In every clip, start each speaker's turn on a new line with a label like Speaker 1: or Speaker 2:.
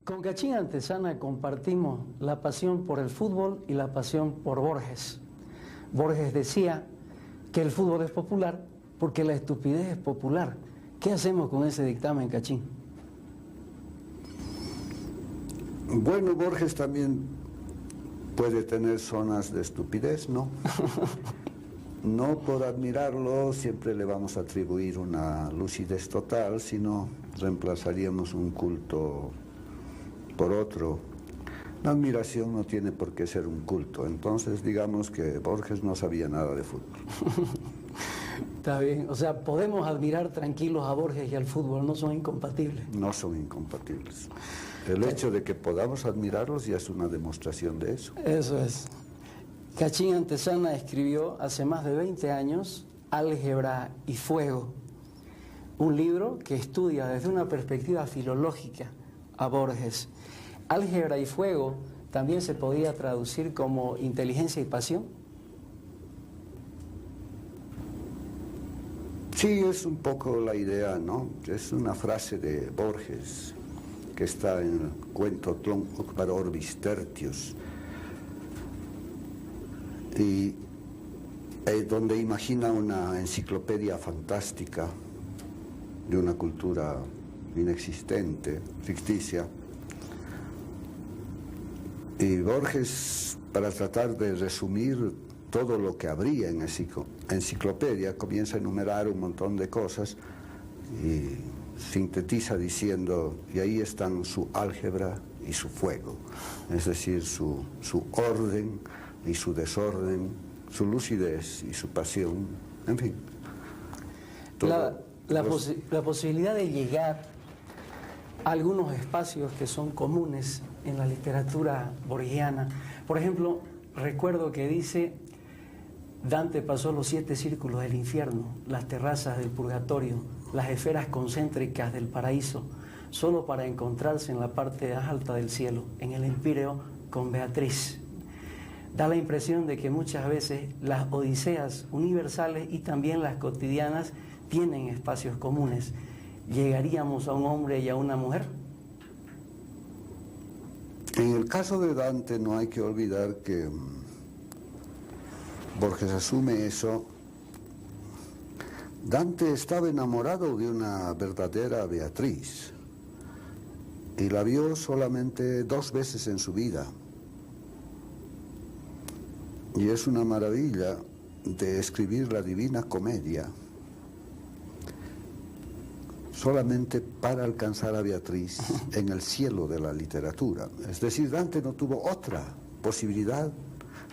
Speaker 1: Con Cachín Antesana compartimos la pasión por el fútbol y la pasión por Borges. Borges decía que el fútbol es popular porque la estupidez es popular. ¿Qué hacemos con ese dictamen, Cachín?
Speaker 2: Bueno, Borges también puede tener zonas de estupidez, ¿no? No por admirarlo siempre le vamos a atribuir una lucidez total, sino reemplazaríamos un culto por otro. La admiración no tiene por qué ser un culto, entonces digamos que Borges no sabía nada de fútbol.
Speaker 1: Está bien, o sea, podemos admirar tranquilos a Borges y al fútbol, no son incompatibles.
Speaker 2: No son incompatibles. El hecho de que podamos admirarlos ya es una demostración de eso.
Speaker 1: Eso es. Cachín Antesana escribió hace más de 20 años Álgebra y Fuego, un libro que estudia desde una perspectiva filológica a Borges. Álgebra y Fuego también se podía traducir como inteligencia y pasión.
Speaker 2: Sí, es un poco la idea, ¿no? Es una frase de Borges que está en el cuento para Orbis Tertius, y donde imagina una enciclopedia fantástica de una cultura inexistente, ficticia. Y Borges, para tratar de resumir todo lo que habría en enciclopedia, comienza a enumerar un montón de cosas y sintetiza diciendo, y ahí están su álgebra y su fuego, es decir, su orden y su desorden, su lucidez y su pasión, en fin.
Speaker 1: La posibilidad de llegar a algunos espacios que son comunes en la literatura borgiana. Por ejemplo, recuerdo que dice, Dante pasó los 7 círculos del infierno, las terrazas del purgatorio, las esferas concéntricas del paraíso, solo para encontrarse en la parte más alta del cielo, en el Empíreo, con Beatriz. Da la impresión de que muchas veces las odiseas universales y también las cotidianas tienen espacios comunes. ¿Llegaríamos a un hombre y a una mujer?
Speaker 2: En el caso de Dante no hay que olvidar que Borges asume eso. Dante estaba enamorado de una verdadera Beatriz y la vio solamente 2 veces en su vida. Y es una maravilla de escribir la Divina Comedia solamente para alcanzar a Beatriz en el cielo de la literatura. Es decir, Dante no tuvo otra posibilidad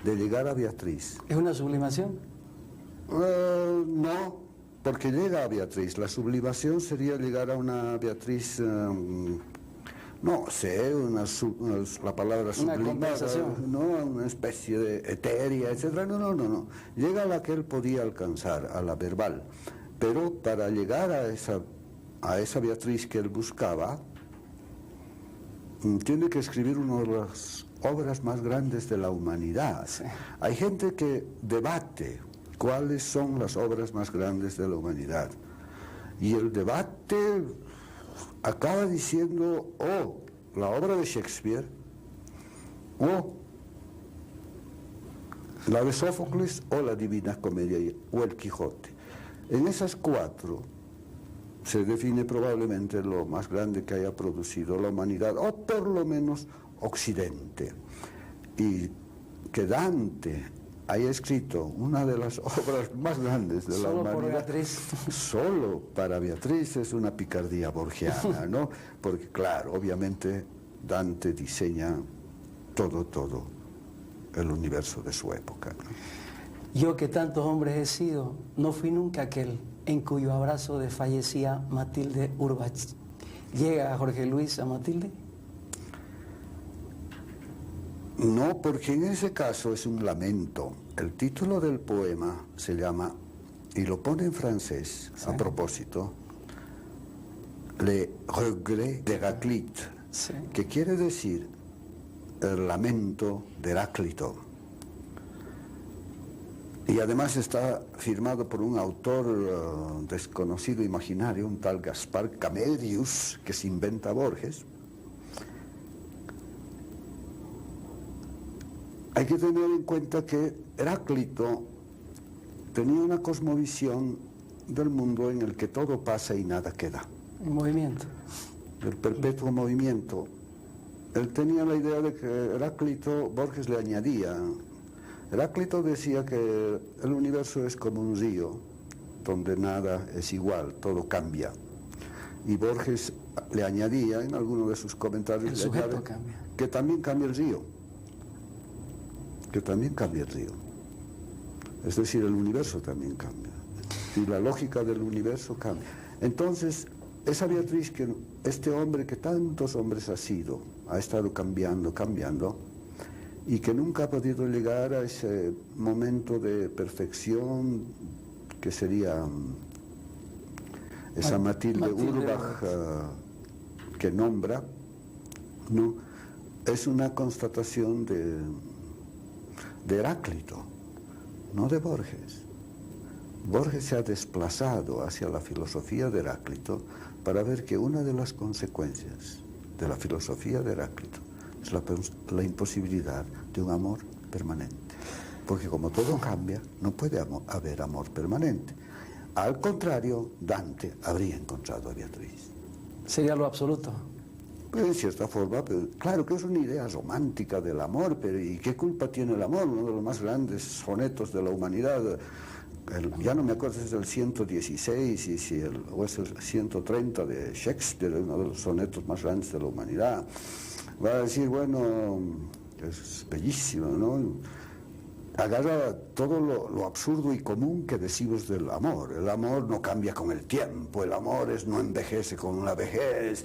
Speaker 2: de llegar a Beatriz.
Speaker 1: ¿Es una sublimación?
Speaker 2: No, porque llega a Beatriz. La sublimación sería llegar a una Beatriz, no sé, la palabra sublimada, no, una especie de etérea, etc. No. Llega a la que él podía alcanzar, a la verbal. Pero para llegar a esa Beatriz que él buscaba, tiene que escribir una de las obras más grandes de la humanidad. Sí. Hay gente que debate cuáles son las obras más grandes de la humanidad. Y el debate acaba diciendo, la obra de Shakespeare, la de Sófocles, o la Divina Comedia, o el Quijote. En esas 4 se define probablemente lo más grande que haya producido la humanidad, o por lo menos Occidente. Y que Dante haya escrito una de las obras más grandes de la humanidad,
Speaker 1: por Beatriz.
Speaker 2: Solo para Beatriz, es una picardía borgiana, ¿no? Porque claro, obviamente Dante diseña todo el universo de su época, ¿no?
Speaker 1: Yo que tantos hombres he sido, no fui nunca aquel en cuyo abrazo desfallecía Matilde Urbach. ¿Llega Jorge Luis a Matilde?
Speaker 2: No, porque en ese caso es un lamento. El título del poema se llama, y lo pone en francés, sí, a propósito, Le regret d'Héraclite, sí, que quiere decir el lamento de Heráclito. Y además está firmado por un autor desconocido, imaginario, un tal Gaspar Camelius, que se inventa Borges. hay que tener en cuenta que Heráclito tenía una cosmovisión del mundo en el que todo pasa y nada queda.
Speaker 1: En movimiento.
Speaker 2: El perpetuo movimiento. Él tenía la idea de que Heráclito, Borges le añadía, Heráclito decía que el universo es como un río, donde nada es igual, todo cambia. Y Borges le añadía en alguno de sus comentarios,
Speaker 1: el sujeto cambia,
Speaker 2: que también cambia el río, que también cambia el río. Es decir, el universo también cambia. Y la lógica del universo cambia. Entonces, esa Beatriz, que este hombre que tantos hombres ha estado cambiando, y que nunca ha podido llegar a ese momento de perfección que sería esa Matilde Urbach que nombra, ¿no? Es una constatación de Heráclito, no de Borges. Borges se ha desplazado hacia la filosofía de Heráclito para ver que una de las consecuencias de la filosofía de Heráclito es la imposibilidad de un amor permanente. Porque como todo cambia, no puede haber amor permanente. Al contrario, Dante habría encontrado a Beatriz.
Speaker 1: Sería lo absoluto.
Speaker 2: Pues en cierta forma, pero claro que es una idea romántica del amor, pero ¿y qué culpa tiene el amor? Uno de los más grandes sonetos de la humanidad, ya no me acuerdo si es el 116 o es el 130 de Shakespeare, uno de los sonetos más grandes de la humanidad. Va a decir, bueno, es bellísimo, ¿no? Agarra todo lo absurdo y común que decimos del amor. El amor no cambia con el tiempo, el amor no envejece con la vejez,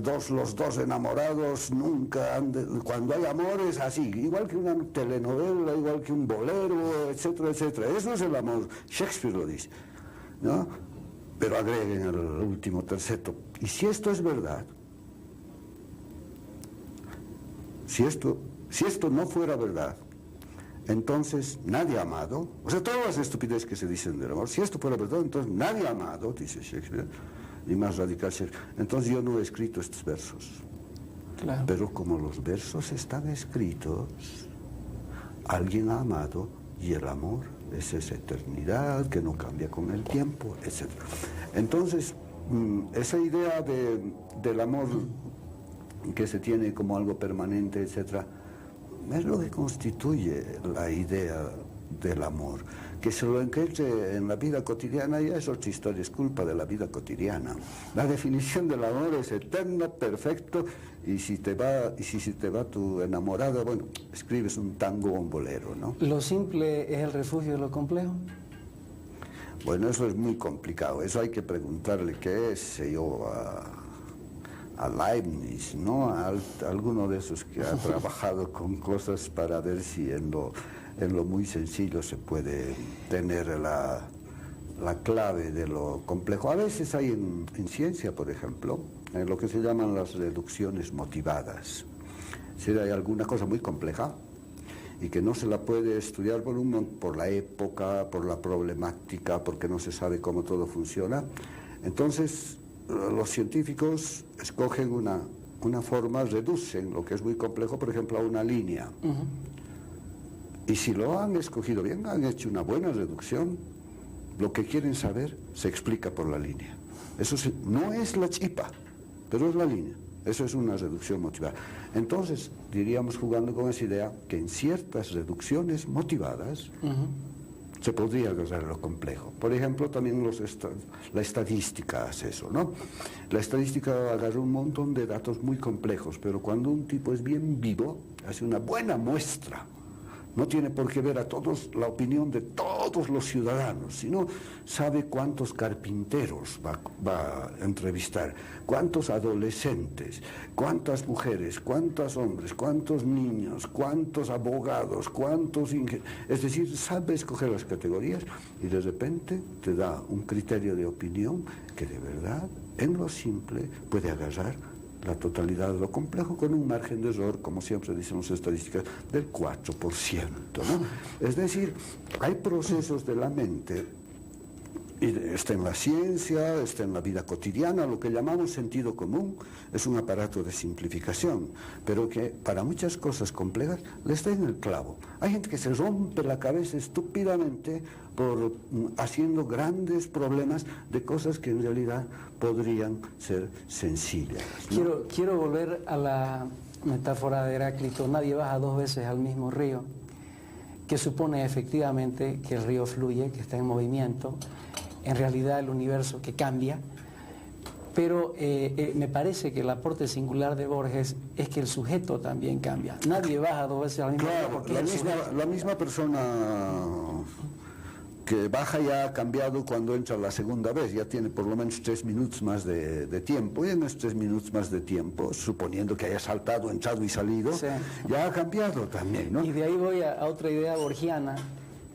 Speaker 2: los dos enamorados nunca cuando hay amor es así, igual que una telenovela, igual que un bolero, etcétera, etcétera. Eso es el amor, Shakespeare lo dice, ¿no? Pero agreguen el último terceto. Y si esto es verdad, si esto no fuera verdad, entonces nadie ha amado, o sea, todas las estupideces que se dicen del amor, si esto fuera verdad, entonces nadie ha amado, dice Shakespeare, y más radical Shakespeare. Entonces yo no he escrito estos versos. Claro. Pero como los versos están escritos, alguien ha amado, y el amor es esa eternidad que no cambia con el tiempo, etc. Entonces, esa idea del amor que se tiene como algo permanente, etc., es lo que constituye la idea del amor. Que se lo encuentre en la vida cotidiana ya es otra historia, es culpa de la vida cotidiana. La definición del amor es eterno, perfecto, y si te va tu enamorada, bueno, escribes un tango o un bolero, ¿no?
Speaker 1: ¿Lo simple es el refugio de lo complejo?
Speaker 2: Bueno, eso es muy complicado, eso hay que preguntarle qué sé yo a Leibniz, ¿no? A alguno de esos que ha trabajado con cosas para ver si en lo muy sencillo se puede tener la clave de lo complejo. A veces hay en ciencia, por ejemplo, en lo que se llaman las reducciones motivadas. Si hay alguna cosa muy compleja y que no se la puede estudiar por la época, por la problemática, porque no se sabe cómo todo funciona, entonces los científicos escogen una forma, reducen lo que es muy complejo, por ejemplo, a una línea. Y si lo han escogido bien, han hecho una buena reducción, lo que quieren saber se explica por la línea. Eso no es la chipa, pero es la línea. Eso es una reducción motivada. Entonces, diríamos, jugando con esa idea, que en ciertas reducciones motivadas se podría agarrar lo complejo. Por ejemplo, también la estadística hace eso, ¿no? La estadística agarra un montón de datos muy complejos, pero cuando un tipo es bien vivo, hace una buena muestra. No tiene por qué ver a todos la opinión de todos los ciudadanos, sino sabe cuántos carpinteros va a entrevistar, cuántos adolescentes, cuántas mujeres, cuántos hombres, cuántos niños, cuántos abogados, cuántos ingenieros. Es decir, sabe escoger las categorías y de repente te da un criterio de opinión que de verdad, en lo simple, puede agarrar la totalidad de lo complejo con un margen de error, como siempre dicen las estadísticas, del 4%, ¿no? Es decir, hay procesos de la mente, está en la ciencia, está en la vida cotidiana, lo que llamamos sentido común es un aparato de simplificación, pero que para muchas cosas complejas le está en el clavo. Hay gente que se rompe la cabeza estúpidamente por haciendo grandes problemas de cosas que en realidad podrían ser sencillas, ¿no?
Speaker 1: Quiero volver a la metáfora de Heráclito, nadie baja dos veces al mismo río, que supone efectivamente que el río fluye, que está en movimiento, en realidad el universo que cambia, pero me parece que el aporte singular de Borges es que el sujeto también cambia. Nadie baja dos veces al mismo río porque
Speaker 2: la misma persona que baja ya ha cambiado cuando entra la segunda vez, ya tiene por lo menos 3 minutos más de tiempo, y en esos 3 minutos más de tiempo, suponiendo que haya saltado, entrado y salido, sí, ya ha cambiado también, ¿no?
Speaker 1: Y de ahí voy a otra idea borgiana,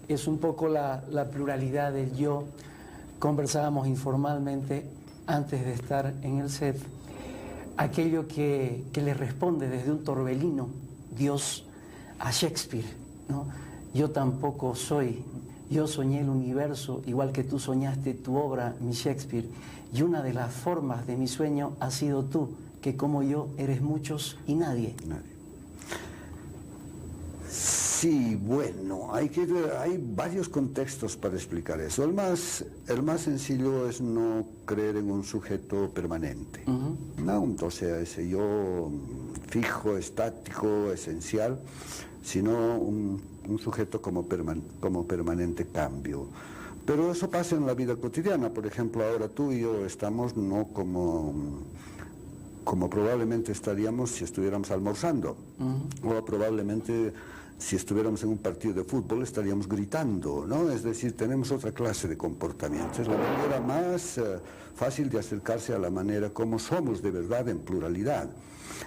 Speaker 1: es un poco la pluralidad del yo. Conversábamos informalmente antes de estar en el set, aquello que le responde desde un torbellino, Dios, a Shakespeare, ¿no? Yo tampoco soy, yo soñé el universo igual que tú soñaste tu obra, mi Shakespeare, y una de las formas de mi sueño ha sido tú, que como yo eres muchos y nadie.
Speaker 2: Sí, bueno, hay varios contextos para explicar eso. El más sencillo es no creer en un sujeto permanente, no, o sea, ese yo fijo, estático, esencial, sino un sujeto como permanente cambio. Pero eso pasa en la vida cotidiana. Por ejemplo, ahora tú y yo estamos no como probablemente estaríamos si estuviéramos almorzando, o probablemente si estuviéramos en un partido de fútbol estaríamos gritando, ¿no? Es decir, tenemos otra clase de comportamiento. Es la manera más fácil de acercarse a la manera como somos de verdad en pluralidad.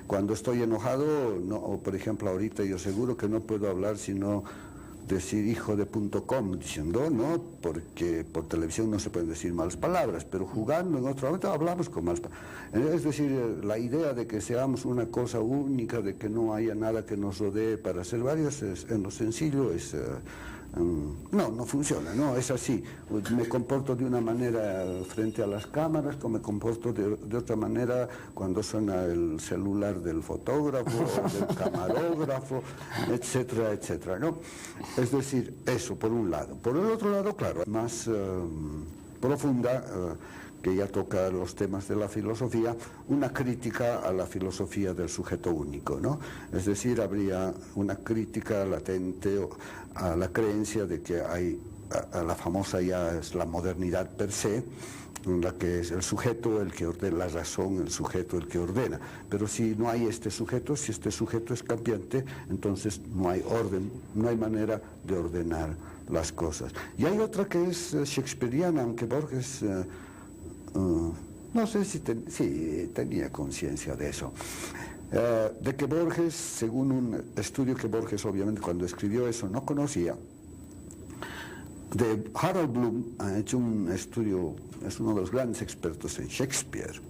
Speaker 2: Cuando estoy enojado, no, o por ejemplo ahorita yo seguro que no puedo hablar sino decir hijo de .com, diciendo no, porque por televisión no se pueden decir malas palabras, pero jugando en otro momento hablamos con malas palabras. Es decir, la idea de que seamos una cosa única, de que no haya nada que nos rodee para ser varios, en lo sencillo es... no funciona, no, es así. Me comporto de una manera frente a las cámaras, como me comporto de otra manera cuando suena el celular del fotógrafo, del camarógrafo, etcétera, etcétera, ¿no? Es decir, eso por un lado. Por el otro lado, claro, más profunda, que ya toca los temas de la filosofía, una crítica a la filosofía del sujeto único, ¿no? Es decir, habría una crítica latente a la creencia de que hay, a la famosa ya es la modernidad per se, en la que es el sujeto el que ordena, la razón, el sujeto el que ordena. Pero si no hay este sujeto, si este sujeto es cambiante, entonces no hay orden, no hay manera de ordenar las cosas. Y hay otra que es shakespeariana, aunque Borges... no sé si tenía conciencia de eso, de que Borges, según un estudio que Borges obviamente cuando escribió eso no conocía, de Harold Bloom ha hecho un estudio, es uno de los grandes expertos en Shakespeare,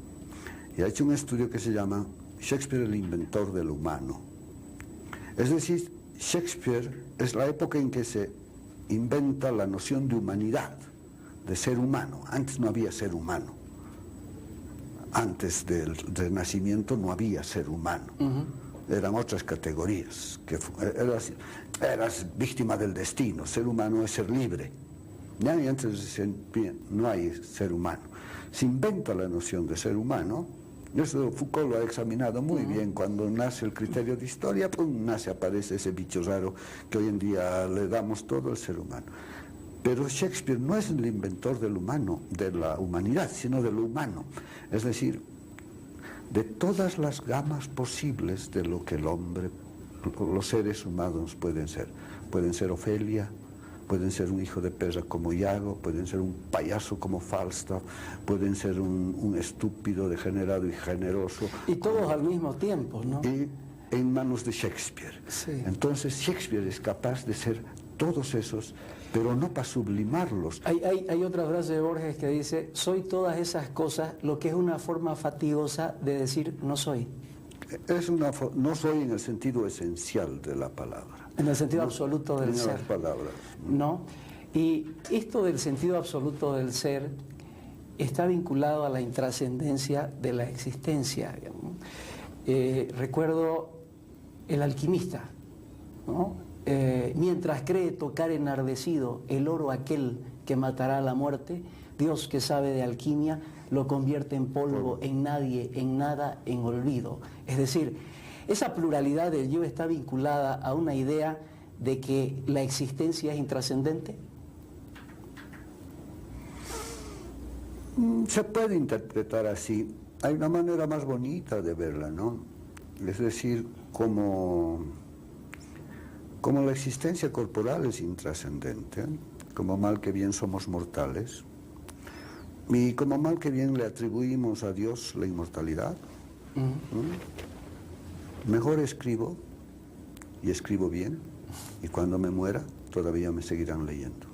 Speaker 2: y ha hecho un estudio que se llama Shakespeare el inventor del humano. Es decir, Shakespeare es la época en que se inventa la noción de humanidad, de ser humano. Antes no había ser humano. Antes del Renacimiento no había ser humano. Eran otras categorías. Eras víctima del destino. Ser humano es ser libre. ¿Ya? Y antes no hay ser humano. Se inventa la noción de ser humano. Eso Foucault lo ha examinado muy bien. Cuando nace el criterio de historia, ¡pum!, aparece ese bicho raro que hoy en día le damos todo al ser humano. Pero Shakespeare no es el inventor del humano, de la humanidad, sino de lo humano. Es decir, de todas las gamas posibles de lo que el hombre, los seres humanos pueden ser. Pueden ser Ofelia, pueden ser un hijo de perra como Iago, pueden ser un payaso como Falstaff, pueden ser un estúpido, degenerado y generoso.
Speaker 1: Y todos al mismo tiempo, ¿no?
Speaker 2: Y en manos de Shakespeare.
Speaker 1: Sí.
Speaker 2: Entonces Shakespeare es capaz de ser todos esos, pero no para sublimarlos.
Speaker 1: Hay otra frase de Borges que dice, soy todas esas cosas, lo que es una forma fatigosa de decir no soy.
Speaker 2: No soy en el sentido esencial de la palabra.
Speaker 1: En el sentido absoluto del ser.
Speaker 2: Palabras.
Speaker 1: ¿No? Y esto del sentido absoluto del ser está vinculado a la intrascendencia de la existencia. Recuerdo el alquimista, ¿no? Mientras cree tocar enardecido el oro aquel que matará a la muerte, Dios que sabe de alquimia lo convierte en polvo, en nadie, en nada, en olvido. Es decir, esa pluralidad del yo está vinculada a una idea de que la existencia es intrascendente.
Speaker 2: Se puede interpretar así. Hay una manera más bonita de verla, ¿no? Es decir, como la existencia corporal es intrascendente, como mal que bien somos mortales, y como mal que bien le atribuimos a Dios la inmortalidad. Mejor escribo, y escribo bien, y cuando me muera todavía me seguirán leyendo.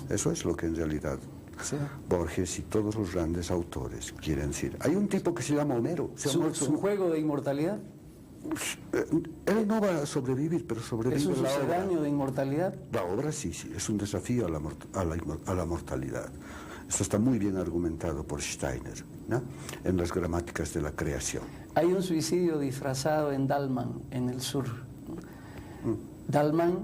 Speaker 2: Eso es lo que en realidad sí. Borges y todos los grandes autores quieren decir. Hay un tipo que se llama Homero.
Speaker 1: ¿Su juego de inmortalidad?
Speaker 2: Él no va a sobrevivir, pero sobrevive la obra. ¿Es un
Speaker 1: sucedáneo de inmortalidad?
Speaker 2: La obra sí, es un desafío a la mortalidad. Esto está muy bien argumentado por Steiner, ¿no? En las gramáticas de la creación.
Speaker 1: Hay un suicidio disfrazado en Dalman, en el sur. Dalman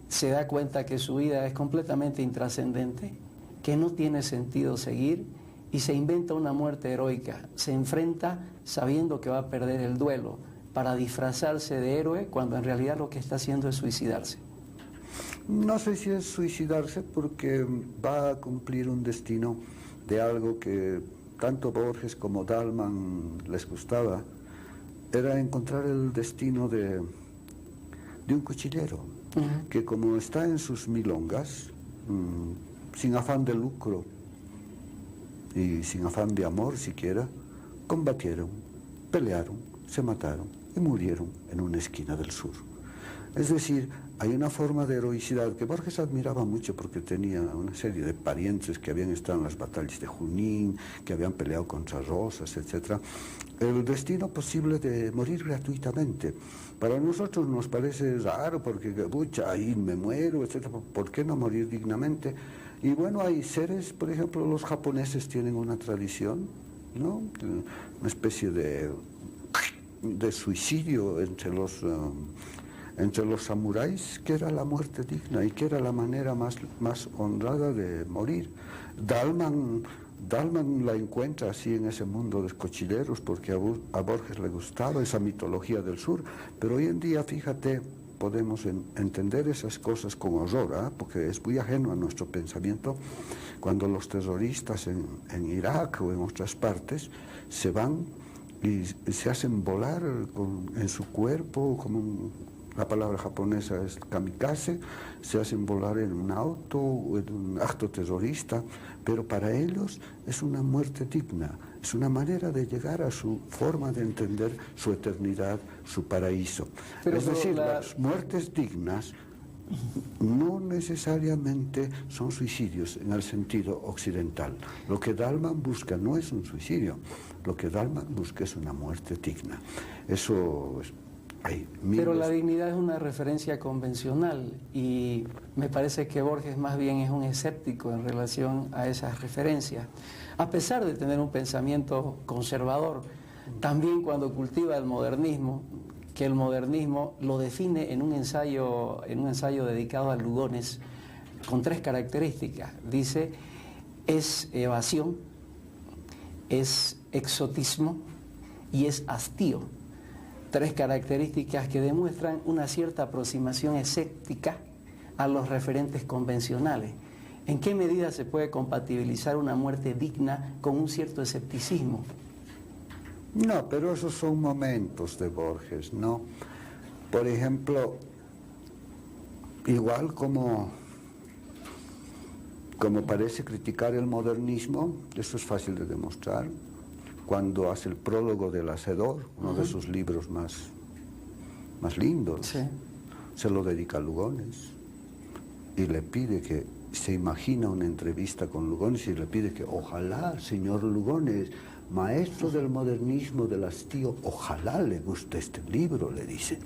Speaker 1: se da cuenta que su vida es completamente intrascendente, que no tiene sentido seguir, y se inventa una muerte heroica. Se enfrenta sabiendo que va a perder el duelo para disfrazarse de héroe, cuando en realidad lo que está haciendo es suicidarse.
Speaker 2: No sé si es suicidarse, porque va a cumplir un destino de algo que tanto Borges como Dalman les gustaba. Era encontrar el destino de un cuchillero, que como está en sus milongas, sin afán de lucro y sin afán de amor siquiera, combatieron, pelearon, se mataron y murieron en una esquina del sur. Es decir, hay una forma de heroicidad que Borges admiraba mucho, porque tenía una serie de parientes que habían estado en las batallas de Junín, que habían peleado contra Rosas, etc. El destino posible de morir gratuitamente. Para nosotros nos parece raro, porque, pucha, ahí me muero, etc. ¿Por qué no morir dignamente? Y bueno, hay seres, por ejemplo, los japoneses tienen una tradición, ¿no? Una especie de suicidio entre los samuráis, que era la muerte digna y que era la manera más honrada de morir. Dalman la encuentra así en ese mundo de cochileros, porque a Borges le gustaba esa mitología del sur, pero hoy en día, fíjate, podemos entender esas cosas con horror, ¿eh? Porque es muy ajeno a nuestro pensamiento cuando los terroristas en Irak o en otras partes se van y se hacen volar en su cuerpo, la palabra japonesa es kamikaze, se hacen volar en un auto o en un acto terrorista, pero para ellos es una muerte digna, es una manera de llegar a su forma de entender su eternidad, su paraíso. Es decir, las muertes dignas no necesariamente son suicidios en el sentido occidental. Lo que Dalman busca no es un suicidio, lo que Dalman busca es una muerte digna. Eso es... Pero
Speaker 1: la dignidad es una referencia convencional, y me parece que Borges más bien es un escéptico en relación a esas referencias. A pesar de tener un pensamiento conservador, también cuando cultiva el modernismo, que el modernismo lo define en un ensayo dedicado a Lugones, con 3 características. Dice, es evasión, es exotismo y es hastío. 3 características que demuestran una cierta aproximación escéptica a los referentes convencionales. ¿En qué medida se puede compatibilizar una muerte digna con un cierto escepticismo?
Speaker 2: No, pero esos son momentos de Borges, ¿no? Por ejemplo, igual como parece criticar el modernismo, eso es fácil de demostrar, cuando hace el prólogo del Hacedor, uno de sus libros más lindos, sí. Se lo dedica a Lugones y le pide que, se imagina una entrevista con Lugones y le pide que ojalá, señor Lugones, maestro del modernismo del hastío, ojalá le guste este libro, le dice.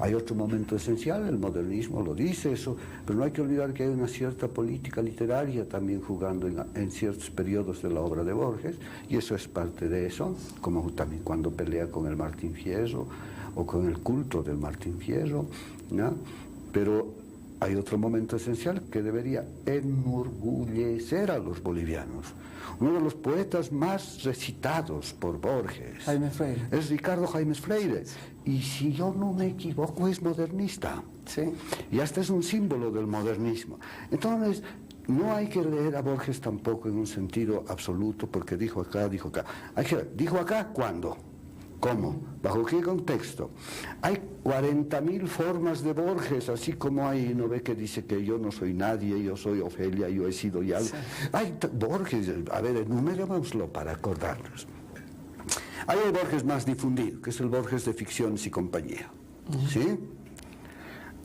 Speaker 2: Hay otro momento esencial, el modernismo lo dice eso, pero no hay que olvidar que hay una cierta política literaria también jugando en ciertos periodos de la obra de Borges, y eso es parte de eso, como también cuando pelea con el Martín Fierro, o con el culto del Martín Fierro, ¿no? Pero hay otro momento esencial que debería enorgullecer a los bolivianos. Uno de los poetas más recitados por Borges
Speaker 1: Jaime Freire.
Speaker 2: es Ricardo Jaimes Freire. Y si yo no me equivoco, es modernista.
Speaker 1: Sí.
Speaker 2: Y hasta es un símbolo del modernismo. Entonces, no hay que leer a Borges tampoco en un sentido absoluto, porque dijo acá, dijo acá. ¿Dijo acá cuándo? ¿Cómo? ¿Bajo qué contexto? Hay 40.000 formas de Borges, así como hay, ¿no ve que dice que yo no soy nadie, yo soy Ofelia, yo he sido ya? Sí. Hay Borges, a ver, enumerémoslo para acordarnos. Hay el Borges más difundido, que es el Borges de Ficciones y Compañía, ¿sí?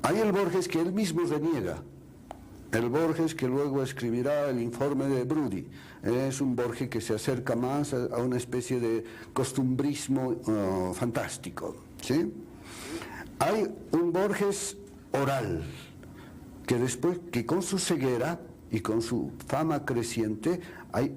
Speaker 2: Hay el Borges que él mismo reniega, el Borges que luego escribirá el informe de Brudi. Es un Borges que se acerca más a una especie de costumbrismo fantástico, ¿sí? Hay un Borges oral, que después, que con su ceguera y con su fama creciente, hay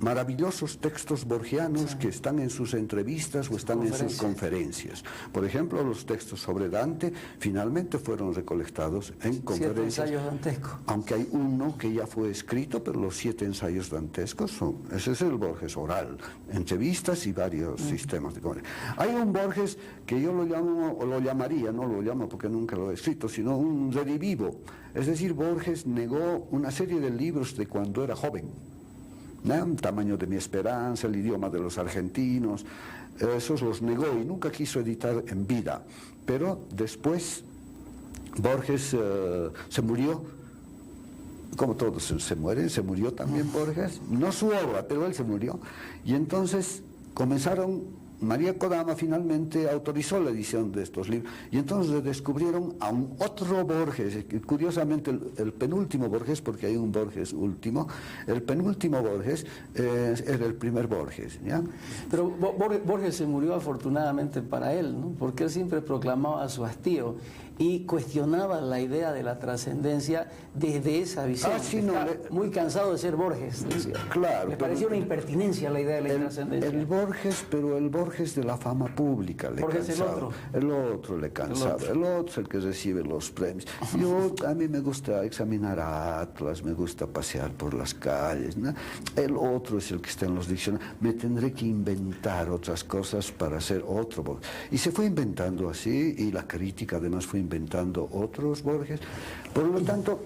Speaker 2: maravillosos textos borgianos, sí, que están en sus entrevistas o están en sus conferencias. Por ejemplo, los textos sobre Dante finalmente fueron recolectados en conferencias.
Speaker 1: 7 ensayos dantescos.
Speaker 2: Aunque hay uno que ya fue escrito, pero los 7 ensayos dantescos son, ese es el Borges oral, entrevistas y varios sistemas de conferencia. Hay un Borges que yo lo llamo, o lo llamaría, no lo llamo porque nunca lo he escrito, sino un redivivo. Es decir, Borges negó una serie de libros de cuando era joven. ¿No? Tamaño de mi esperanza, el idioma de los argentinos, esos los negó y nunca quiso editar en vida. Pero después Borges se murió, como todos se mueren, se murió también Borges, no su obra, pero él se murió. Y entonces comenzaron, María Kodama finalmente autorizó la edición de estos libros, y entonces descubrieron a un otro Borges, curiosamente el penúltimo Borges, porque hay un Borges último, el penúltimo Borges era el primer Borges, ¿ya?
Speaker 1: Pero Borges se murió afortunadamente para él, ¿no? Porque él siempre proclamaba su hastío y cuestionaba la idea de la trascendencia desde esa visión.
Speaker 2: Sí, no,
Speaker 1: muy cansado de ser Borges, decía.
Speaker 2: Claro.
Speaker 1: Me pareció una impertinencia la idea de la trascendencia.
Speaker 2: El Borges, pero el Borges de la fama pública le
Speaker 1: Borges
Speaker 2: cansaba. El otro le cansaba. El otro es el que recibe los premios. A mí me gusta examinar atlas, me gusta pasear por las calles, ¿no? El otro es el que está en los diccionarios. Me tendré que inventar otras cosas para ser otro Borges. Y se fue inventando así, y la crítica además fue inventando otros Borges. Por lo tanto,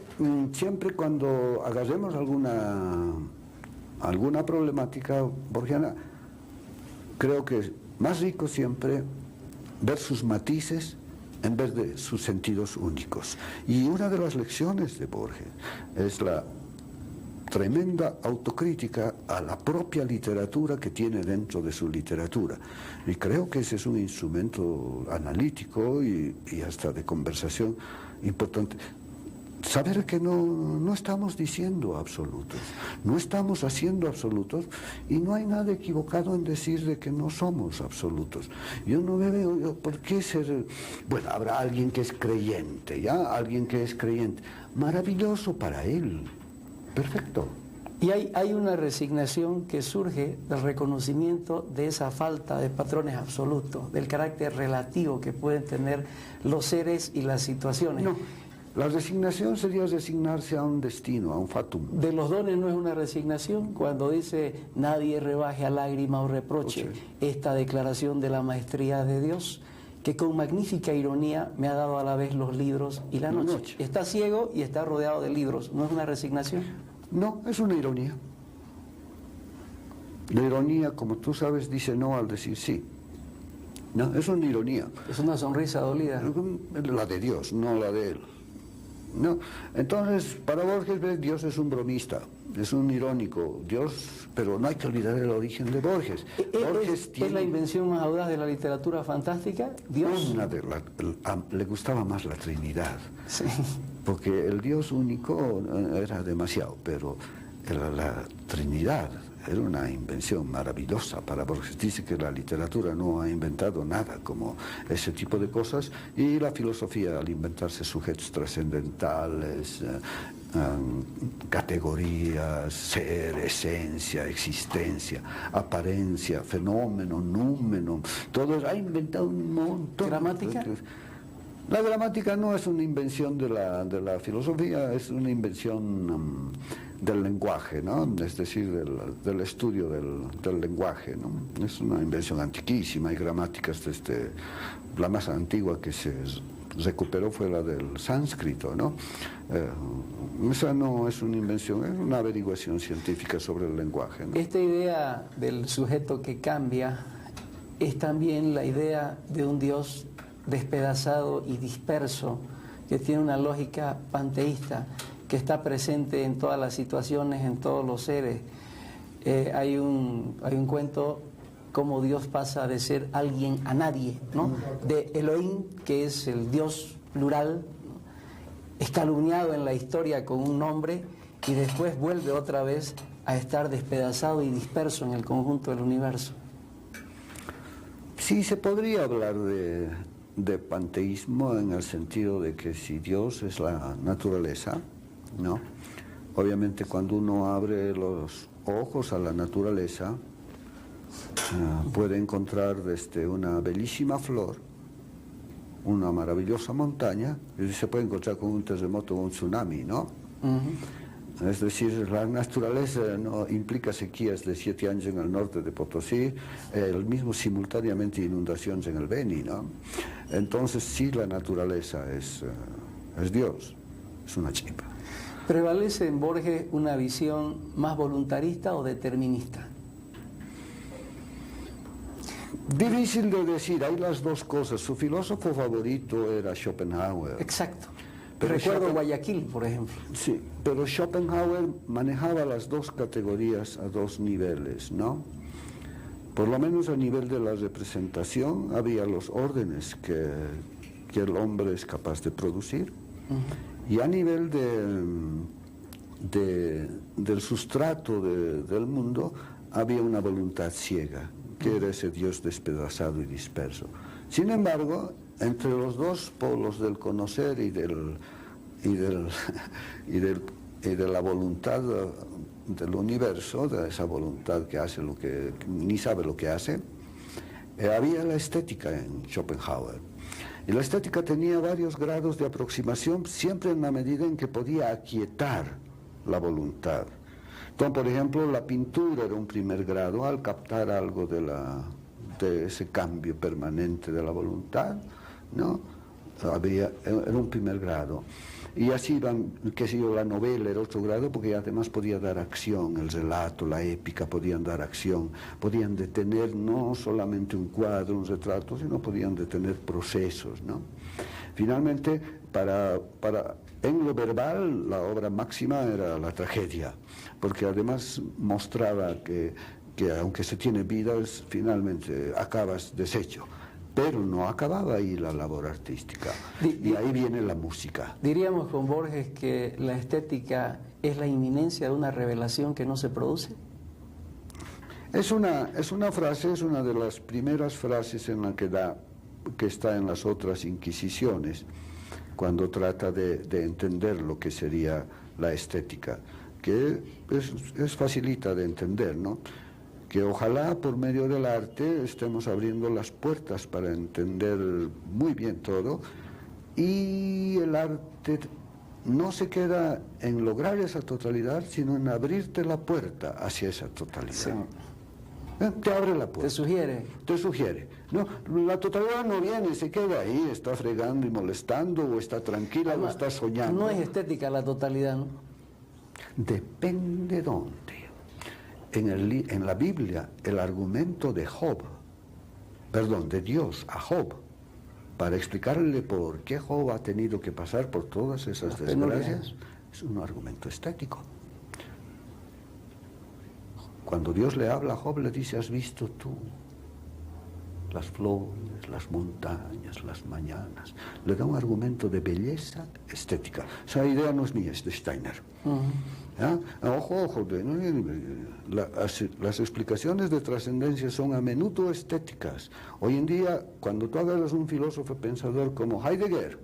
Speaker 2: siempre cuando agarremos alguna problemática borgiana, creo que es más rico siempre ver sus matices en vez de sus sentidos únicos. Y una de las lecciones de Borges es la tremenda autocrítica a la propia literatura que tiene dentro de su literatura. Y creo que ese es un instrumento analítico y hasta de conversación importante. Saber que no estamos diciendo absolutos, no estamos haciendo absolutos, y no hay nada equivocado en decir de que no somos absolutos. Yo no me veo, ¿por qué ser? Bueno, habrá alguien que es creyente, ¿ya? Alguien que es creyente. Maravilloso para él. Perfecto.
Speaker 1: Y hay una resignación que surge del reconocimiento de esa falta de patrones absolutos, del carácter relativo que pueden tener los seres y las situaciones.
Speaker 2: No, la resignación sería resignarse a un destino, a un fatum.
Speaker 1: De los dones no es una resignación cuando dice nadie rebaje a lágrima o reproche esta declaración de la maestría de Dios, que con magnífica ironía me ha dado a la vez los libros y la noche. Está ciego y está rodeado de libros. ¿No es una resignación?
Speaker 2: No, es una ironía. La ironía, como tú sabes, dice no al decir sí. No, es una ironía.
Speaker 1: Es una sonrisa dolida.
Speaker 2: La de Dios, no la de él. No. Entonces, para Borges, Dios es un bromista, es un irónico. Dios, pero no hay que olvidar el origen de Borges.
Speaker 1: ¿Es la invención más audaz de la literatura fantástica? Dios.
Speaker 2: Le gustaba más la Trinidad.
Speaker 1: Sí.
Speaker 2: Porque el Dios único era demasiado, pero la Trinidad era una invención maravillosa para Borges. Dice que la literatura no ha inventado nada como ese tipo de cosas, y la filosofía, al inventarse sujetos trascendentales, categorías, ser, esencia, existencia, apariencia, fenómeno, númeno, todo ha inventado un montón.
Speaker 1: ¿Gramática?
Speaker 2: La gramática no es una invención de la filosofía, es una invención del lenguaje, ¿no? Es decir, del estudio del lenguaje, ¿no? Es una invención antiquísima, y gramáticas desde la más antigua que se recuperó fue la del sánscrito, ¿no? Esa no es una invención, es una averiguación científica sobre el lenguaje, ¿no?
Speaker 1: Esta idea del sujeto que cambia es también la idea de un Dios despedazado y disperso, que tiene una lógica panteísta, que está presente en todas las situaciones, en todos los seres. Hay un cuento cómo Dios pasa de ser alguien a nadie, ¿no? De Elohim, que es el Dios plural, escalumniado en la historia con un nombre, y después vuelve otra vez a estar despedazado y disperso en el conjunto del universo.
Speaker 2: Sí, se podría hablar de panteísmo en el sentido de que si Dios es la naturaleza, ¿no? Obviamente cuando uno abre los ojos a la naturaleza, puede encontrar desde una bellísima flor, una maravillosa montaña, y se puede encontrar con un terremoto o un tsunami, ¿no? Es decir, la naturaleza no implica sequías de 7 años en el norte de Potosí, el mismo simultáneamente inundaciones en el Beni, ¿no? Entonces sí, la naturaleza es Dios, es una chipa.
Speaker 1: ¿Prevalece en Borges una visión más voluntarista o determinista?
Speaker 2: Difícil de decir, hay las dos cosas. Su filósofo favorito era Schopenhauer.
Speaker 1: Exacto.
Speaker 2: Pero
Speaker 1: Recuerdo Guayaquil, por ejemplo.
Speaker 2: Sí, pero Schopenhauer manejaba las dos categorías a dos niveles, ¿no? Por lo menos a nivel de la representación había los órdenes que el hombre es capaz de producir, y a nivel del sustrato del mundo había una voluntad ciega, que era ese Dios despedazado y disperso. Sin embargo, entre los dos polos del conocer y de la voluntad del universo, de esa voluntad que hace lo que ni sabe lo que hace, había la estética en Schopenhauer. Y la estética tenía varios grados de aproximación, siempre en la medida en que podía aquietar la voluntad. Entonces, por ejemplo, la pintura era un primer grado al captar algo de ese cambio permanente de la voluntad, ¿no? Era un primer grado. Y así qué sé yo, la novela era otro grado, porque además podía dar acción, el relato, la épica podían dar acción, podían detener no solamente un cuadro, un retrato, sino podían detener procesos, ¿no? Finalmente, en lo verbal, la obra máxima era la tragedia, porque además mostraba que aunque se tiene vidas, finalmente acabas deshecho. Pero no acababa ahí la labor artística, y ahí viene la música.
Speaker 1: ¿Diríamos con Borges que la estética es la inminencia de una revelación que no se produce?
Speaker 2: Es una frase, es una de las primeras frases en la que está en las otras Inquisiciones, cuando trata de entender lo que sería la estética, que es facilita de entender, ¿no? Que ojalá por medio del arte estemos abriendo las puertas para entender muy bien todo, y el arte no se queda en lograr esa totalidad, sino en abrirte la puerta hacia esa totalidad.
Speaker 1: Sí.
Speaker 2: Te abre la puerta.
Speaker 1: ¿Te sugiere?
Speaker 2: Te sugiere. No, la totalidad no viene, se queda ahí, está fregando y molestando, o está tranquila, o está soñando.
Speaker 1: No es estética la totalidad, ¿no?
Speaker 2: Depende dónde. En la Biblia, el argumento de Dios a Job, para explicarle por qué Job ha tenido que pasar por todas esas desgracias, es un argumento estético. Cuando Dios le habla a Job, le dice: ¿has visto tú las flores, las montañas, las mañanas? Le da un argumento de belleza estética. Esa idea no es mía, es de Steiner. ¿Ya? Ojo, las explicaciones de trascendencia son a menudo estéticas. Hoy en día, cuando tú agarras un filósofo pensador como Heidegger,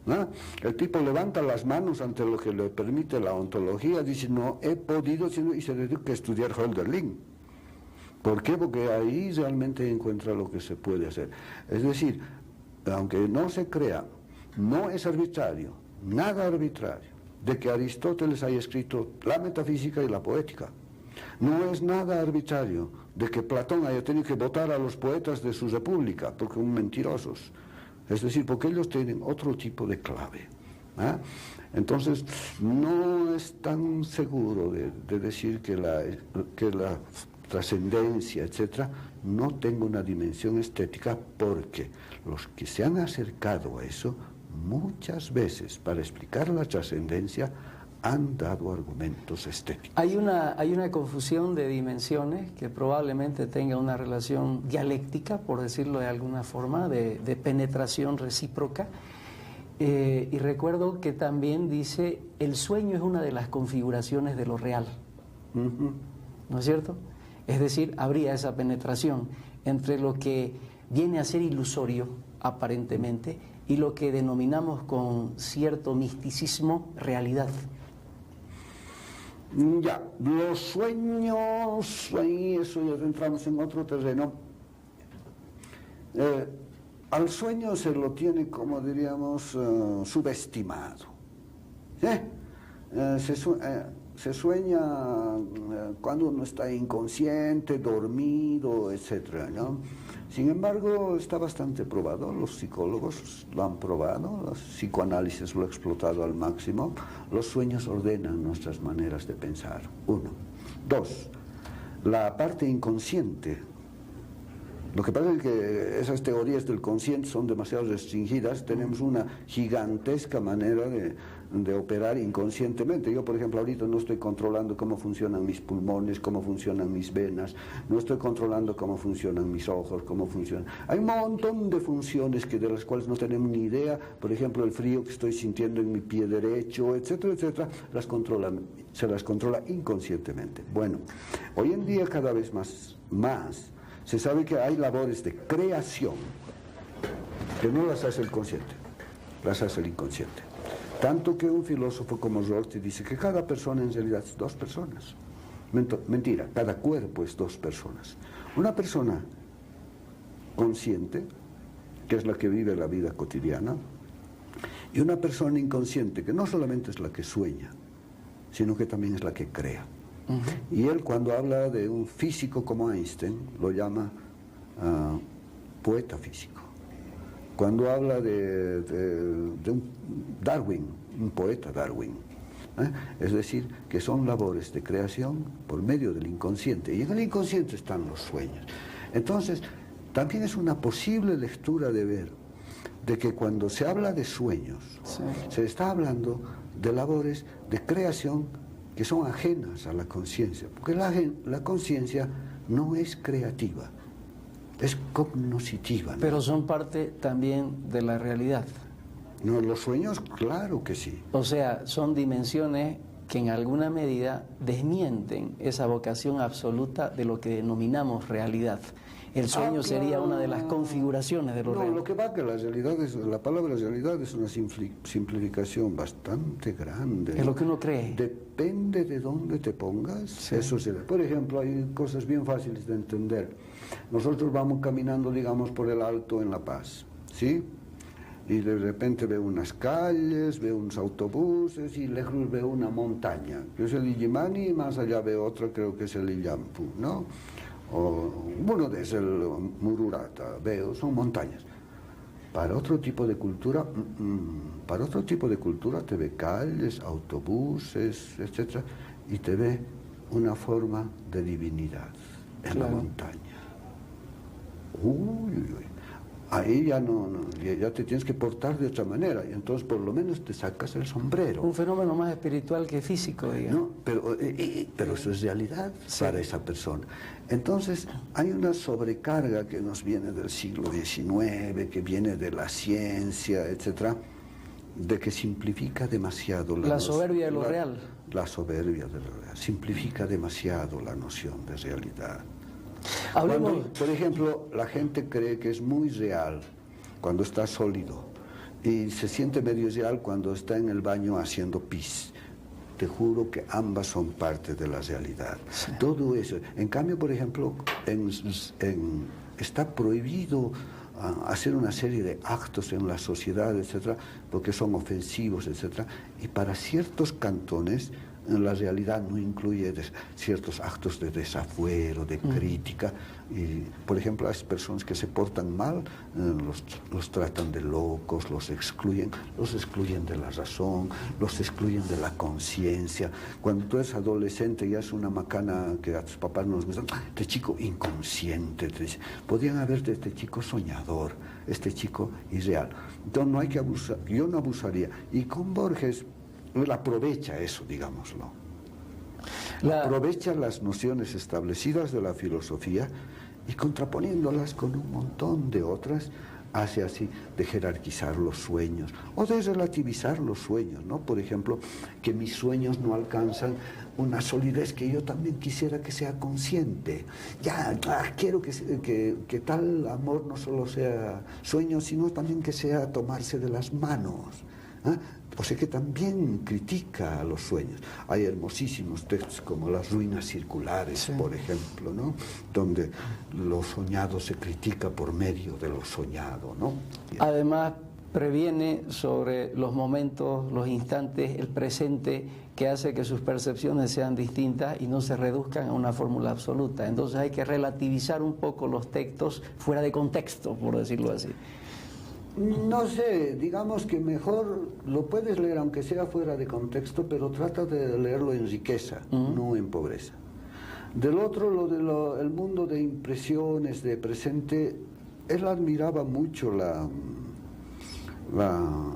Speaker 2: ¿no? El tipo levanta las manos ante lo que le permite la ontología, dice, no he podido, y se dedica a estudiar Hölderlin. ¿Por qué? Porque ahí realmente encuentra lo que se puede hacer. Es decir, aunque no se crea, no es arbitrario, nada arbitrario, de que Aristóteles haya escrito la metafísica y la poética. No es nada arbitrario de que Platón haya tenido que votar a los poetas de su república, porque son mentirosos. Es decir, porque ellos tienen otro tipo de clave. ¿Ah? Entonces, no es tan seguro de decir que la trascendencia, etcétera, no tenga una dimensión estética, porque los que se han acercado a eso, muchas veces, para explicar la trascendencia, han dado argumentos estéticos.
Speaker 1: Hay una confusión de dimensiones que probablemente tenga una relación dialéctica, por decirlo de alguna forma, de penetración recíproca. Y recuerdo que también dice, el sueño es una de las configuraciones de lo real. ¿No es cierto? Es decir, habría esa penetración entre lo que viene a ser ilusorio, aparentemente, y lo que denominamos con cierto misticismo realidad.
Speaker 2: Ya, los sueños, ahí eso ya entramos en otro terreno. Al sueño se lo tiene, como diríamos, subestimado. Se sueña cuando uno está inconsciente, dormido, etc., ¿no? Sin embargo, está bastante probado, los psicólogos lo han probado, los psicoanálisis lo ha explotado al máximo. Los sueños ordenan nuestras maneras de pensar, 1. 2, la parte inconsciente. Lo que pasa es que esas teorías del consciente son demasiado restringidas. Tenemos una gigantesca manera de operar inconscientemente. Yo, por ejemplo, ahorita no estoy controlando cómo funcionan mis pulmones, cómo funcionan mis venas, no estoy controlando cómo funcionan mis ojos, cómo funcionan. Hay un montón de funciones de las cuales no tenemos ni idea. Por ejemplo, el frío que estoy sintiendo en mi pie derecho, etcétera, etcétera, se las controla inconscientemente. Bueno, hoy en día cada vez más se sabe que hay labores de creación que no las hace el consciente, las hace el inconsciente. Tanto que un filósofo como Rorty dice que cada persona en realidad es 2 personas. Mentira, cada cuerpo es 2 personas. Una persona consciente, que es la que vive la vida cotidiana, y una persona inconsciente, que no solamente es la que sueña, sino que también es la que crea. Y él, cuando habla de un físico como Einstein, lo llama poeta físico. Cuando habla de un Darwin, un poeta Darwin. Es decir, que son labores de creación por medio del inconsciente. Y en el inconsciente están los sueños. Entonces, también es una posible lectura de ver de que cuando se habla de sueños, sí, se está hablando de labores de creación que son ajenas a la conciencia, porque la conciencia no es creativa, es cognoscitiva, ¿no?
Speaker 1: Pero son parte también de la realidad.
Speaker 2: No, los sueños, claro que sí.
Speaker 1: O sea, son dimensiones que en alguna medida desmienten esa vocación absoluta de lo que denominamos realidad. El sueño sería una de las configuraciones de lo real.
Speaker 2: No, lo que va que la palabra realidad es una simplificación bastante grande.
Speaker 1: Es lo que uno cree.
Speaker 2: Depende de dónde te pongas. Sí. Eso será. Por ejemplo, hay cosas bien fáciles de entender. Nosotros vamos caminando, digamos, por el Alto en La Paz, ¿sí? Y de repente veo unas calles, veo unos autobuses y lejos veo una montaña, que es el Illimani, y más allá veo otra, creo que es el Illampu, ¿no? O uno es el Mururata, veo, son montañas. Para otro tipo de cultura, te ve calles, autobuses, etcétera, y te ve una forma de divinidad en la montaña. Uy. Ahí ya ya te tienes que portar de otra manera, y entonces por lo menos te sacas el sombrero.
Speaker 1: Un fenómeno más espiritual que físico, digamos.
Speaker 2: No, pero eso es realidad, sí, para esa persona. Entonces hay una sobrecarga que nos viene del siglo XIX, que viene de la ciencia, etcétera, de que simplifica demasiado
Speaker 1: la soberbia de lo real.
Speaker 2: La soberbia de lo real. Simplifica demasiado la noción de realidad. Cuando, por ejemplo, la gente cree que es muy real cuando está sólido y se siente medio real cuando está en el baño haciendo pis. Te juro que ambas son parte de la realidad. Sí. Todo eso. En cambio, por ejemplo, está prohibido hacer una serie de actos en la sociedad, etcétera, porque son ofensivos, etcétera, y para ciertos cantones la realidad no incluye ciertos actos de desafuero, de crítica, y por ejemplo las personas que se portan mal los tratan de locos, los excluyen de la razón, los excluyen de la conciencia. Cuando tú eres adolescente y haces una macana que a tus papás no les gusta, este chico inconsciente, te dice, podrían haber de este chico soñador, este chico irreal. Entonces no hay que abusar, yo no abusaría. Y con Borges él aprovecha eso, digámoslo. Aprovecha las nociones establecidas de la filosofía y contraponiéndolas con un montón de otras, hace así de jerarquizar los sueños o de relativizar los sueños, ¿no? Por ejemplo, que mis sueños no alcanzan una solidez que yo también quisiera que sea consciente. Quiero que tal amor no solo sea sueño, sino también que sea tomarse de las manos. O sea que también critica a los sueños. Hay hermosísimos textos como Las ruinas circulares, sí, por ejemplo, ¿no? Donde lo soñado se critica por medio de lo soñado, ¿no?
Speaker 1: Además, previene sobre los momentos, los instantes, el presente, que hace que sus percepciones sean distintas y no se reduzcan a una fórmula absoluta. Entonces hay que relativizar un poco los textos fuera de contexto, por decirlo así.
Speaker 2: No sé, digamos que mejor lo puedes leer aunque sea fuera de contexto, pero trata de leerlo en riqueza, no en pobreza. Del otro, el mundo de impresiones, de presente, él admiraba mucho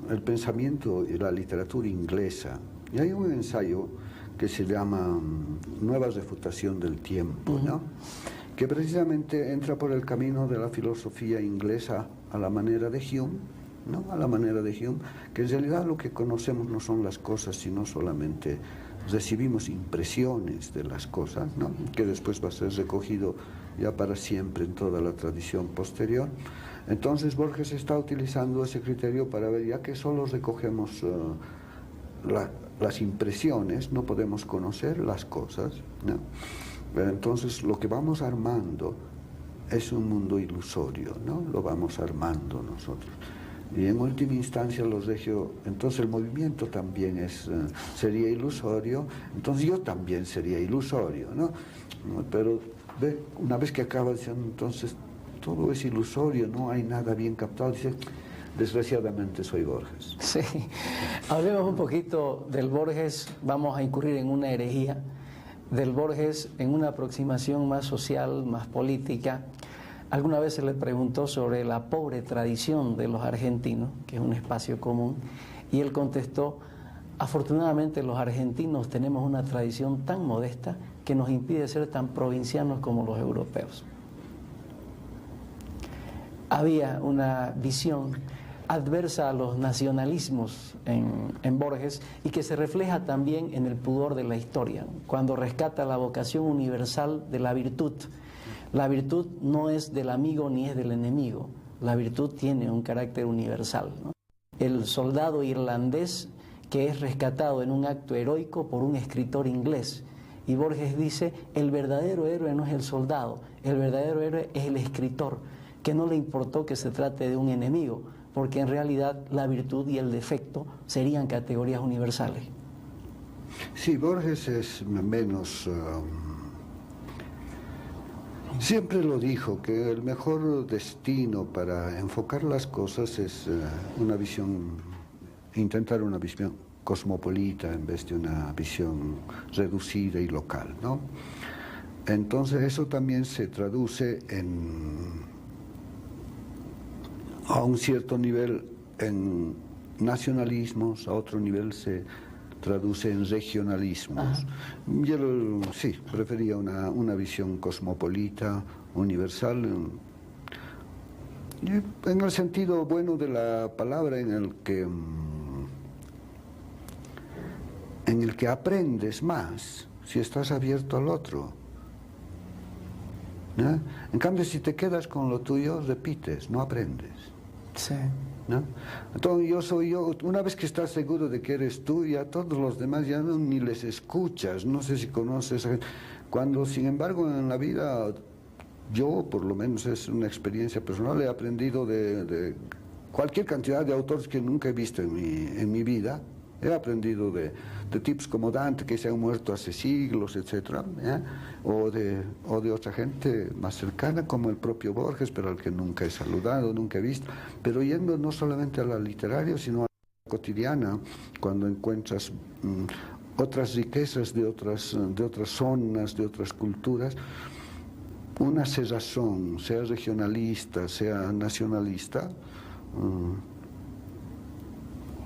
Speaker 2: el pensamiento y la literatura inglesa. Y hay un ensayo que se llama Nueva refutación del tiempo, ¿no? Que precisamente entra por el camino de la filosofía inglesa a la manera de Hume, ¿no? A la manera de Hume, que en realidad lo que conocemos no son las cosas, sino solamente recibimos impresiones de las cosas, ¿no? Que después va a ser recogido ya para siempre en toda la tradición posterior. Entonces Borges está utilizando ese criterio para ver, ya que solo recogemos las impresiones, no podemos conocer las cosas, ¿no? Entonces lo que vamos armando es un mundo ilusorio, ¿no? Lo vamos armando nosotros. Y en última instancia entonces el movimiento también sería ilusorio, entonces yo también sería ilusorio, ¿no? Pero una vez que acaba diciendo, entonces todo es ilusorio, no hay nada bien captado, dice, desgraciadamente soy Borges.
Speaker 1: Sí, hablemos un poquito del Borges, vamos a incurrir en una herejía, del Borges en una aproximación más social, más política. Alguna vez se le preguntó sobre la pobre tradición de los argentinos, que es un espacio común, y él contestó, afortunadamente los argentinos tenemos una tradición tan modesta que nos impide ser tan provincianos como los europeos. Había una visión adversa a los nacionalismos en Borges y que se refleja también en el pudor de la historia, cuando rescata la vocación universal de la virtud. La virtud no es del amigo ni es del enemigo, la virtud tiene un carácter universal, ¿no? El soldado irlandés que es rescatado en un acto heroico por un escritor inglés, y Borges dice, el verdadero héroe no es el soldado, el verdadero héroe es el escritor, que no le importó que se trate de un enemigo, porque en realidad la virtud y el defecto serían categorías universales.
Speaker 2: Sí, Borges es menos... siempre lo dijo, que el mejor destino para enfocar las cosas es una visión, intentar una visión cosmopolita en vez de una visión reducida y local, ¿no? Entonces eso también se traduce a un cierto nivel en nacionalismos, a otro nivel se traduce en regionalismos. Yo sí, prefería una visión cosmopolita, universal, en el sentido bueno de la palabra, en el que en el que aprendes más si estás abierto al otro. ¿No? En cambio, si te quedas con lo tuyo, repites, no aprendes.
Speaker 1: Sí.
Speaker 2: ¿No? Entonces yo soy yo, una vez que estás seguro de que eres tú, ya todos los demás ya no, ni les escuchas, no sé si conoces, cuando sin embargo en la vida, yo por lo menos es una experiencia personal, he aprendido de cualquier cantidad de autores que nunca he visto en mi vida. He aprendido de tipos como Dante, que se han muerto hace siglos, etcétera, o de otra gente más cercana, como el propio Borges, pero al que nunca he saludado, nunca he visto. Pero yendo no solamente a la literaria, sino a la cotidiana, cuando encuentras otras riquezas de otras zonas, de otras culturas, una cerrazón, sea regionalista, sea nacionalista,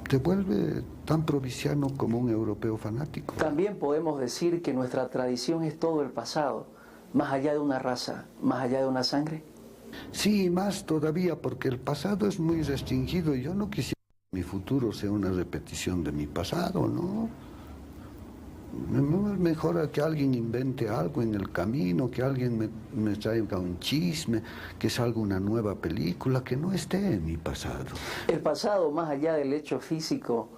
Speaker 2: te vuelve tan provinciano como un europeo fanático.
Speaker 1: También podemos decir que nuestra tradición es todo el pasado, más allá de una raza, más allá de una sangre.
Speaker 2: Sí, más todavía, porque el pasado es muy restringido y yo no quisiera que mi futuro sea una repetición de mi pasado, ¿no? No es mejor que alguien invente algo en el camino, que alguien me traiga un chisme, que salga una nueva película, que no esté en mi pasado.
Speaker 1: El pasado, más allá del hecho físico,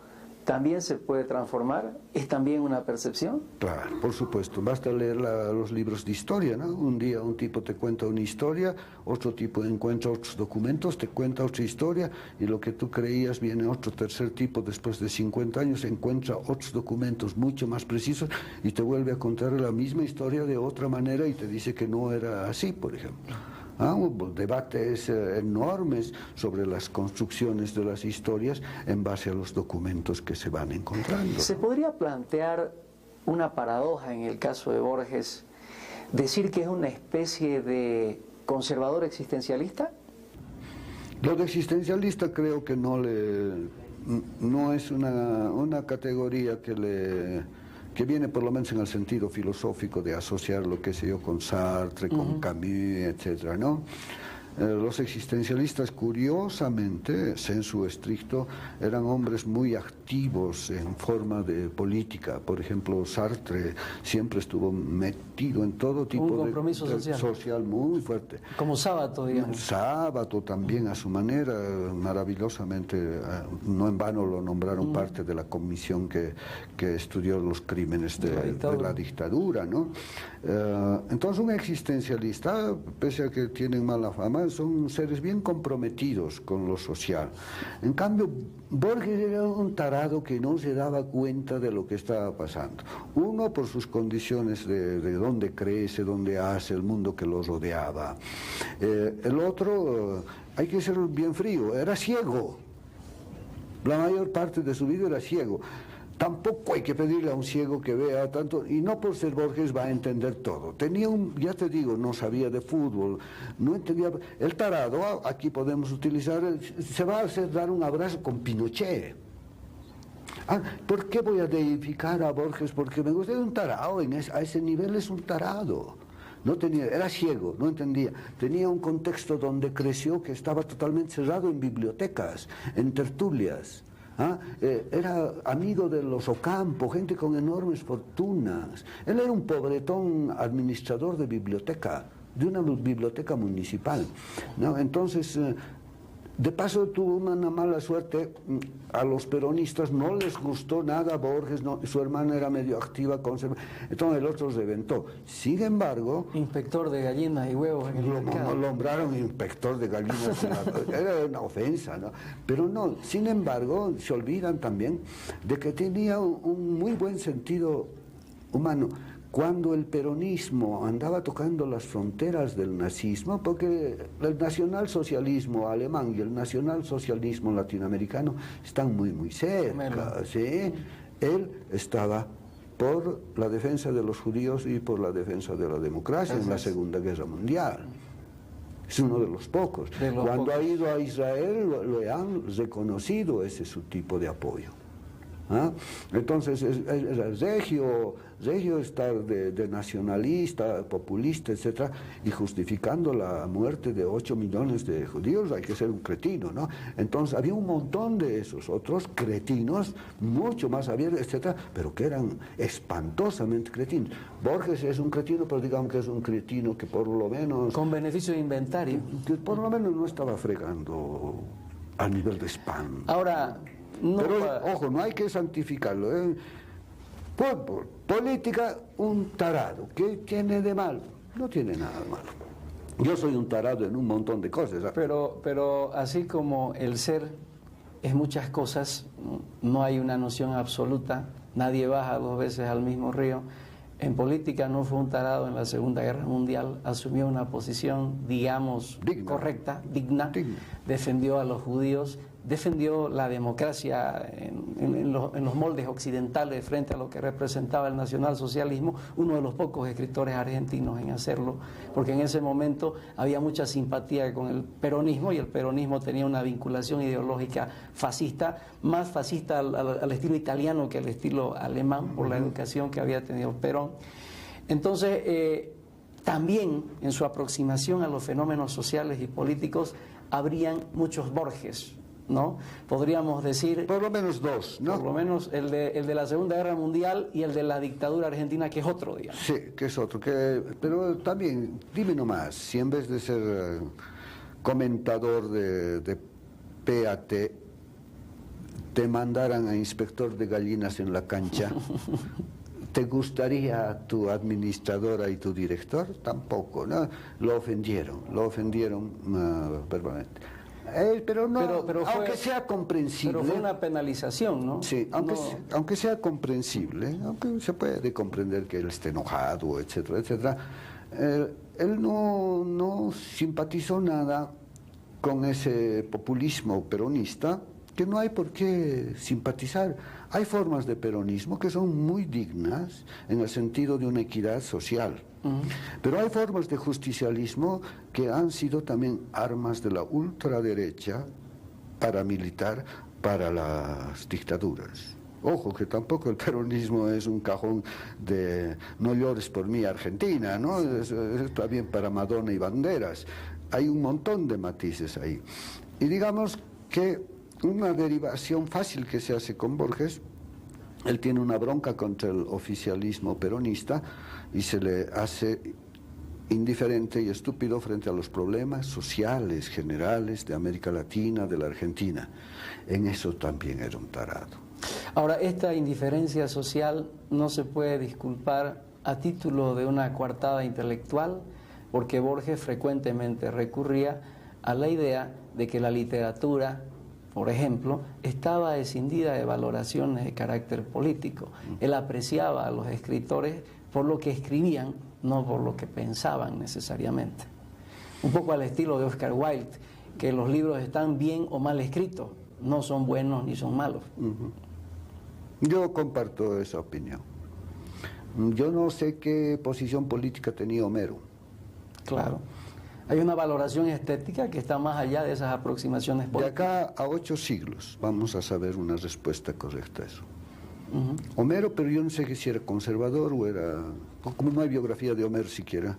Speaker 1: ¿también se puede transformar? ¿Es también una percepción?
Speaker 2: Claro, por supuesto. Basta leer los libros de historia, ¿no? Un día un tipo te cuenta una historia, otro tipo encuentra otros documentos, te cuenta otra historia, y lo que tú creías viene otro tercer tipo después de 50 años, encuentra otros documentos mucho más precisos y te vuelve a contar la misma historia de otra manera y te dice que no era así, por ejemplo. Hubo debates enormes sobre las construcciones de las historias en base a los documentos que se van encontrando.
Speaker 1: ¿Se podría plantear una paradoja en el caso de Borges, decir que es una especie de conservador existencialista?
Speaker 2: Lo de existencialista creo que no es una categoría que viene por lo menos en el sentido filosófico de asociar lo que sé yo con Sartre, con Camus, etcétera, ¿no? Los existencialistas, curiosamente, sensu estricto, eran hombres muy activos en forma de política. Por ejemplo, Sartre siempre estuvo metido en todo tipo de
Speaker 1: compromiso
Speaker 2: social muy fuerte.
Speaker 1: Como Sábato, digamos.
Speaker 2: Sábato también a su manera, maravillosamente, no en vano lo nombraron parte de la comisión que estudió los crímenes de la dictadura, ¿no? Entonces un existencialista, pese a que tienen mala fama, son seres bien comprometidos con lo social. En cambio, Borges era un tarado que no se daba cuenta de lo que estaba pasando. Uno, por sus condiciones de dónde crece, dónde hace, el mundo que lo rodeaba. El otro, hay que ser bien frío, era ciego. La mayor parte de su vida era ciego. Tampoco hay que pedirle a un ciego que vea tanto, y no por ser Borges va a entender todo. Tenía ya te digo, no sabía de fútbol, no entendía. El tarado, aquí podemos utilizar, se va a hacer dar un abrazo con Pinochet. ¿Por qué voy a deificar a Borges? Porque me gusta, un tarado, a ese nivel es un tarado. Era ciego, no entendía. Tenía un contexto donde creció que estaba totalmente cerrado en bibliotecas, en tertulias. Era amigo de los Ocampo, gente con enormes fortunas. Él era un pobretón administrador de biblioteca, de una biblioteca municipal, ¿no? Entonces, de paso tuvo una mala suerte. A los peronistas no les gustó nada Borges, su hermana era medio activa, conservadora, entonces el otro reventó. Sin embargo,
Speaker 1: inspector de gallinas y huevos en el mercado.
Speaker 2: Lo nombraron inspector de gallinas, era una ofensa, ¿no? Pero no, sin embargo, se olvidan también de que tenía un muy buen sentido humano. Cuando el peronismo andaba tocando las fronteras del nazismo, porque el nacionalsocialismo alemán y el nacionalsocialismo latinoamericano están muy, muy cerca, ¿sí? Él estaba por la defensa de los judíos y por la defensa de la democracia en la Segunda Guerra Mundial. Es uno de los pocos. Cuando ha ido a Israel, lo han reconocido ese su tipo de apoyo. ¿Ah? Entonces, Regio estar de nacionalista, populista, etcétera, y justificando la muerte de 8 millones de judíos, hay que ser un cretino, ¿no? Entonces, había un montón de esos otros cretinos, mucho más abiertos, etcétera, pero que eran espantosamente cretinos. Borges es un cretino, pero digamos que es un cretino que por lo menos...
Speaker 1: Con beneficio de inventario.
Speaker 2: Que por lo menos no estaba fregando a nivel de spam.
Speaker 1: Ahora... No,
Speaker 2: pero, ojo, no hay que santificarlo. Por política, un tarado. ¿Qué tiene de malo? No tiene nada de malo. Yo soy un tarado en un montón de cosas. ¿Sabes?
Speaker 1: Pero así como el ser es muchas cosas, no hay una noción absoluta, nadie baja 2 veces al mismo río. En política no fue un tarado en la Segunda Guerra Mundial, asumió una posición, digamos, correcta, digna, defendió a los judíos, defendió la democracia en los moldes occidentales frente a lo que representaba el nacionalsocialismo, uno de los pocos escritores argentinos en hacerlo, porque en ese momento había mucha simpatía con el peronismo y el peronismo tenía una vinculación ideológica fascista, más fascista al estilo italiano que al estilo alemán por la educación que había tenido Perón. Entonces, también en su aproximación a los fenómenos sociales y políticos habrían muchos Borges, ¿no? Podríamos decir...
Speaker 2: Por lo menos 2, ¿no?
Speaker 1: Por lo menos el de la Segunda Guerra Mundial y el de la dictadura argentina, que es otro, digamos.
Speaker 2: Sí, que es otro. Pero también, dime nomás, si en vez de ser comentador de PAT, te mandaran a inspector de gallinas en la cancha, ¿te gustaría tu administradora y tu director? Tampoco, ¿no? Lo ofendieron verbalmente. Pero no, pero aunque sea comprensible.
Speaker 1: Pero fue una penalización, ¿no?
Speaker 2: Sí, aunque sea comprensible, aunque se puede comprender que él esté enojado, etcétera, etcétera, él no simpatizó nada con ese populismo peronista, que no hay por qué simpatizar. Hay formas de peronismo que son muy dignas en el sentido de una equidad social. Pero hay formas de justicialismo que han sido también armas de la ultraderecha paramilitar para las dictaduras. Ojo, que tampoco el peronismo es un cajón de no llores por mí Argentina, ¿no? Es también para Madonna y Banderas. Hay un montón de matices ahí. Y digamos que una derivación fácil que se hace con Borges, él tiene una bronca contra el oficialismo peronista y se le hace indiferente y estúpido frente a los problemas sociales generales de América Latina, de la Argentina. En eso también era un tarado.
Speaker 1: Ahora, esta indiferencia social no se puede disculpar a título de una coartada intelectual, porque Borges frecuentemente recurría a la idea de que la literatura, por ejemplo, estaba escindida de valoraciones de carácter político. Él apreciaba a los escritores por lo que escribían, no por lo que pensaban necesariamente. Un poco al estilo de Oscar Wilde, que los libros están bien o mal escritos, no son buenos ni son malos.
Speaker 2: Yo comparto esa opinión. Yo no sé qué posición política tenía Homero.
Speaker 1: Claro. Hay una valoración estética que está más allá de esas aproximaciones políticas.
Speaker 2: De acá a 8 siglos vamos a saber una respuesta correcta a eso. Homero, pero yo no sé si era conservador o era... Como no hay biografía de Homero siquiera.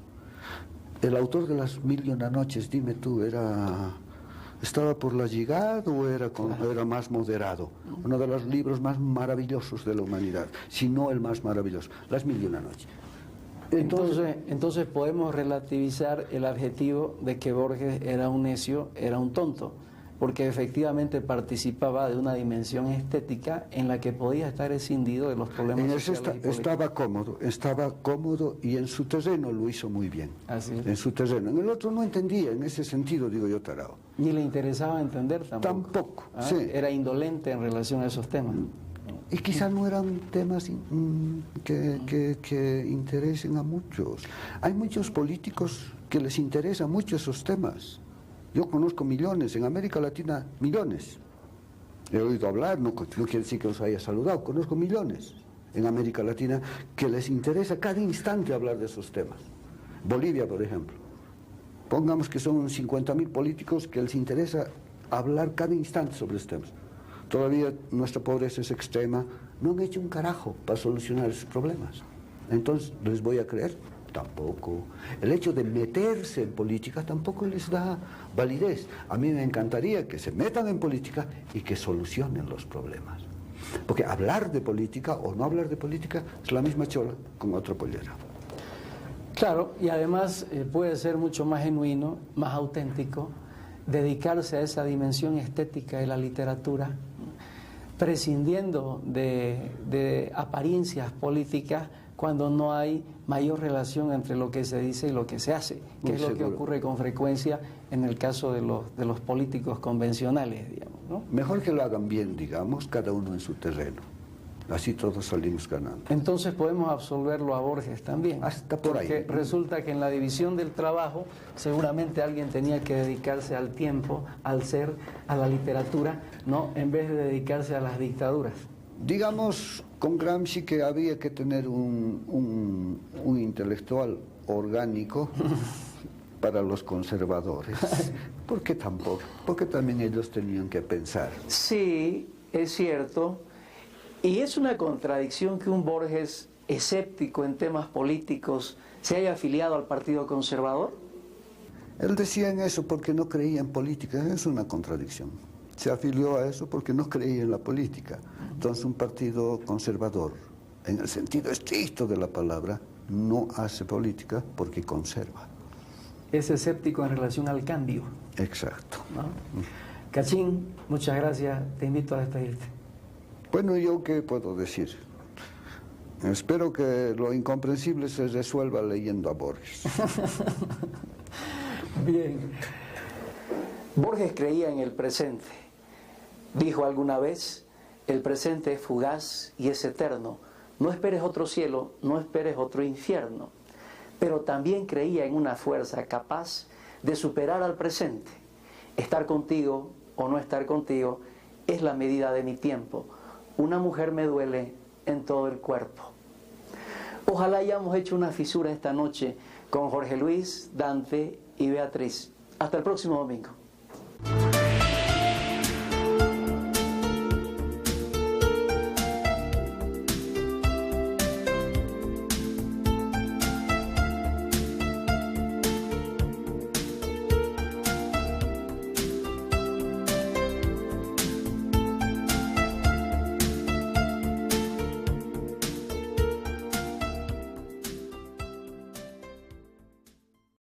Speaker 2: El autor de las 1001 noches, dime tú, ¿estaba por la llegada o era más moderado? Uno de los libros más maravillosos de la humanidad, si no el más maravilloso, las 1001 noches.
Speaker 1: Entonces podemos relativizar el adjetivo de que Borges era un necio, era un tonto, porque efectivamente participaba de una dimensión estética en la que podía estar escindido de los problemas sociales y políticos.
Speaker 2: Estaba cómodo y en su terreno lo hizo muy bien.
Speaker 1: Así es.
Speaker 2: En su terreno. En el otro no entendía, en ese sentido digo yo tarao.
Speaker 1: Ni le interesaba entender tampoco.
Speaker 2: Tampoco, sí.
Speaker 1: Era indolente en relación a esos temas.
Speaker 2: Y quizás no eran temas que interesen a muchos. Hay muchos políticos que les interesan mucho esos temas. Yo conozco millones, en América Latina millones. He oído hablar, no quiere decir que los haya saludado, conozco millones en América Latina que les interesa cada instante hablar de esos temas. Bolivia, por ejemplo. Pongamos que son 50.000 políticos que les interesa hablar cada instante sobre esos temas. todavía nuestra pobreza es extrema, no han hecho un carajo para solucionar esos problemas. Entonces, ¿les voy a creer? Tampoco. El hecho de meterse en política tampoco les da validez. A mí me encantaría que se metan en política y que solucionen los problemas. Porque hablar de política o no hablar de política es la misma chola con otra pollera.
Speaker 1: Claro, y además puede ser mucho más genuino, más auténtico, dedicarse a esa dimensión estética de la literatura, prescindiendo de apariencias políticas cuando no hay mayor relación entre lo que se dice y lo que se hace, que es lo que ocurre con frecuencia en el caso de los políticos convencionales, digamos, ¿no?
Speaker 2: Mejor que lo hagan bien, digamos, cada uno en su terreno. Así todos salimos ganando.
Speaker 1: Entonces podemos absolverlo a Borges también.
Speaker 2: Hasta por ahí.
Speaker 1: Porque resulta que en la división del trabajo seguramente alguien tenía que dedicarse al tiempo, al ser, a la literatura, ¿no? En vez de dedicarse a las dictaduras.
Speaker 2: Digamos con Gramsci que había que tener un intelectual orgánico para los conservadores. ¿Por qué tampoco? Porque también ellos tenían que pensar.
Speaker 1: Sí, es cierto. Y es una contradicción que un Borges escéptico en temas políticos se haya afiliado al Partido Conservador.
Speaker 2: Él decía en eso porque no creía en política, es una contradicción. Se afilió a eso porque no creía en la política. Entonces un partido conservador, en el sentido estricto de la palabra, no hace política porque conserva.
Speaker 1: Es escéptico en relación al cambio.
Speaker 2: Exacto.
Speaker 1: ¿No? Cachín, muchas gracias, te invito a despedirte.
Speaker 2: Bueno, ¿yo qué puedo decir? Espero que lo incomprensible se resuelva leyendo a Borges.
Speaker 1: Bien. Borges creía en el presente. Dijo alguna vez, el presente es fugaz y es eterno. No esperes otro cielo, no esperes otro infierno. Pero también creía en una fuerza capaz de superar al presente. Estar contigo o no estar contigo es la medida de mi tiempo. Una mujer me duele en todo el cuerpo. Ojalá hayamos hecho una fisura esta noche con Jorge Luis, Dante y Beatriz. Hasta el próximo domingo.